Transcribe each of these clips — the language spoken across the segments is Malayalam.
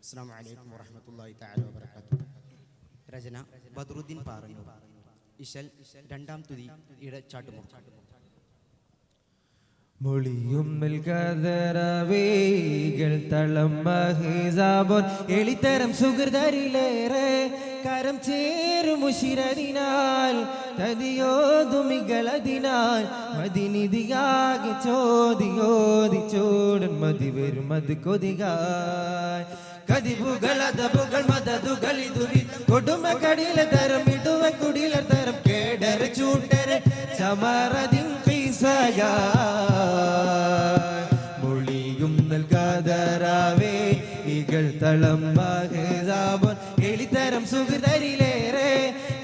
അസ്സലാമു അലൈക്കും വറഹ്മത്തുള്ളാഹി തആല വബറകാതുഹു. രചന ബദറുദ്ദീൻ പാറന്നൂർ. ഇശൽ രണ്ടാം തുതി ഇടച്ചാട്ടുമുഖം. മൊളിയും നൽകതരവേകൾ തളം മഹിസാബോൻ എളിത്തരം സുഹൃതരിലേറെ കരം ചേരുമുശിരതിനാൽ തതിയോതുമികളതിനാൽ മതിനിധിയാകെ ചോദിയോതി ചോടൻ മതി വരും അത് കൊതികായ് കതിപുകളതപുകൾ മതതുകളിതുവി കൊടുമ കടില തരം ഇടുവ കുടില തരം കേടര ചൂട്ടര ചമറതിൻ മൊഴിയും നൽകാതരാവേ ഇകൾ തളം മഹിസാബോൻ എളിത്തരം സുഹൃതരിലേറെ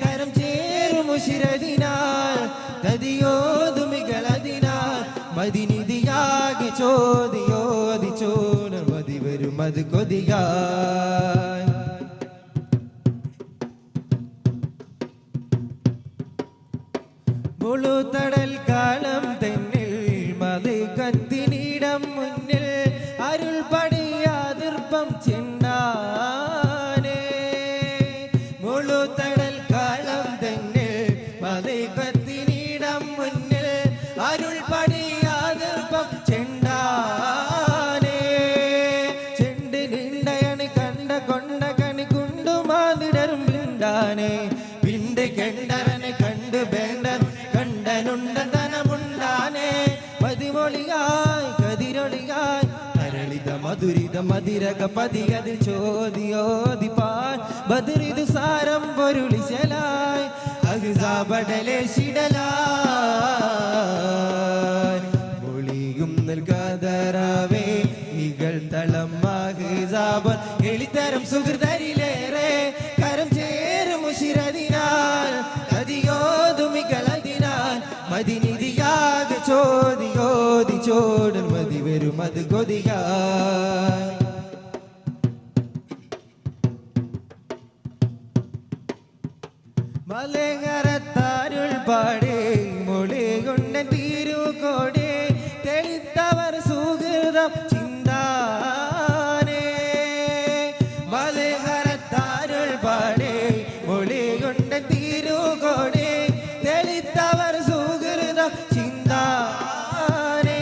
കരം ചേരുമുശിരതിനാൽ തതിയോതുമികളതിനാൽ മതിനിധിയാകെ ചോദിയോതി ചോന മതി വരും അത് കൊതികായ് മുളുതടൽ കാലം തെന്നിൽ മതകത്തിനിടം മുന്നിൽ അരുൾ പടിയാതിർപ്പം ചിണ്ടാനേ മുളുതടൽ കാലം തെന്നിൽ മതകത്തിനിടം മുന്നിൽ അരുൾ പടിയാതിർപ്പം ചിണ്ടാനേ ചെണ്ട് നിണ്ടയണി കണ്ട കൊണ്ട കണി കുണ്ടുമാതിടരും പിണ്ടാനേ പിണ്ട് കെണ്ടരനെ കണ്ട് വേണ്ടൻ കണ്ടനുണ്ടനമുണ്ടാനേ മതിമൊളിയായി കതിരൊളിയായി കരളിത മധുരിത മതിരക പതിയതിൽ ചോദിയോതി പാൽ ബദുരിത് സാരം പൊരുളിശലായി അഹിസാബടലെ ശിടലായി മൊളിയും നൽകാതരാവേ ഇകൾ തളം അഹിസാബൻ എളിത്തരം സുഹൃതരിലേറെ കരം ചേരുമുശിരതിനാൽ കതിയോതുമികളതിനാൽ മതിനിധിയാകെ ചോദിയോതി ചോടൻ മതി വരും അത് കൊതികായ് മലകരത്താരുൾ പാടേ മൊഴി കൊണ്ട തീരുകോടേ തെളിത്തവർ സുഹൃതം ചിന്താനേ മലകരത്താരുൾ പാടേ മൊഴി കൊണ്ട തീരുകോടേ തെളിത്തവർ സുഹൃതം ചിന്താനേ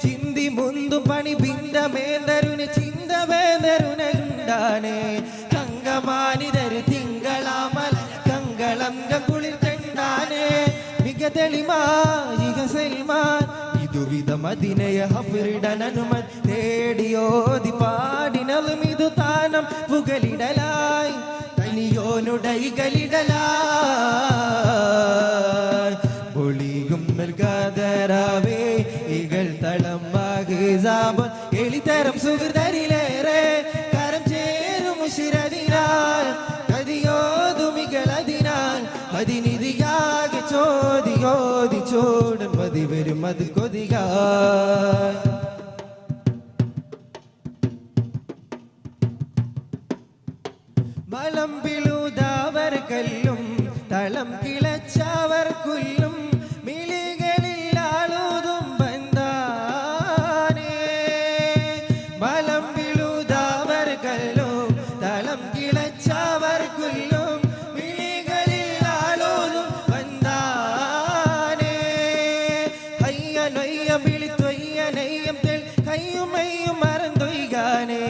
ചിന്തി മുന്തു പണി ബിന്ദമേന്തരുന് ചിന്തമേന്തരുനുണ്ടാനേ കങ്കമാനിതരു തിങ്കളാമൽ കങ്കളം കുളിർ കണ്ടാനേ മികതെളിമായിക സൽമാൻ ഇതുവിധ മദിനയ ഹഫിറിടനുമത് തേടിയോതി പാടിനലും ഇതു താനം പുകലിടലായി തനിയോനുടൈകളിടലായി മൊഴിയും നൽകാതരാവേ ഇകൾ തളം മഹിസാബോൻ എളിത്തരം സുഹൃതരിലേറെ കരം ചേരുമുശിരതിനാൽ കതിയോതുമികളതിനാൽ മതിനിധിയാകെ ചോദിയോതി ചോടൻ മതി വരും അത് കൊതികായ് മലം പിളുതാവർ കല്ലും തളം കിളച്ചവർ കുല്ലും മിളികളിൽ ആളുതും ബന്ധാനേ മലം പിളുതാവർ കല്ലും തളം കിളച്ചവർ കുല്ലും മിളികളിൽ ആളുതും ബന്ധാനേ ഹയ്യനൊയ്യം വിളിത്തൊയ്യനയ്യം തെൾ കയ്യുമയ്യും മറന്തൊയ്കാനേ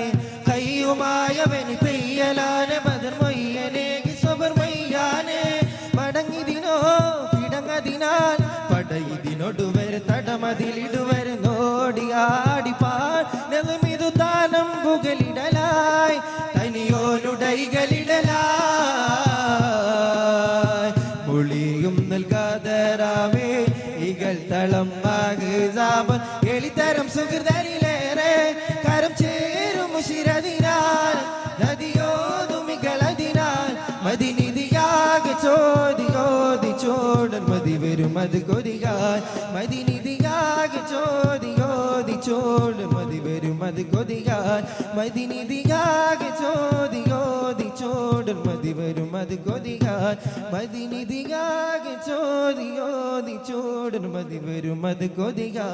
കയ്യുമായവന് പെയ്യലാനെ ബദർമൊയ്യനേകി സ്വബർമൊയ്യാനേ മടങ്ങിതിനോ കിടങ്ങതിനാൽ പടയിതിനൊടുവരെ തടമതിലിടുവരെ നോടിയാടിപ്പാൻ നെലുമിതു താനം പുകലിടലായി തനിയോനുടൈകളിടലായി മൊഴിയും നൽകാതരാവേ ഇകൾ തളം മഹിസാബൻ എളിത്തരം സുഹൃതരിലേറെ കരം ചേരുമുശിരതിനാൽ നദിയോതുമികളതിനാൽ മതിനിധിയാകെ ചോദിയോതി ചോടൻ മതി വരും അത് കൊതികായ് മതിനിധിയാകെ ചോദിയോതി ചോടൻ മതി വരും അത് കൊതികായ് മതിനിധിയാകെ ചോദിയോതി ചോടൻ മതി വരും അത് കൊതികായ് മതിനിധിയാകെ ചോദിയോതി ചോടൻ മതി വരും അത് കൊതികായ്.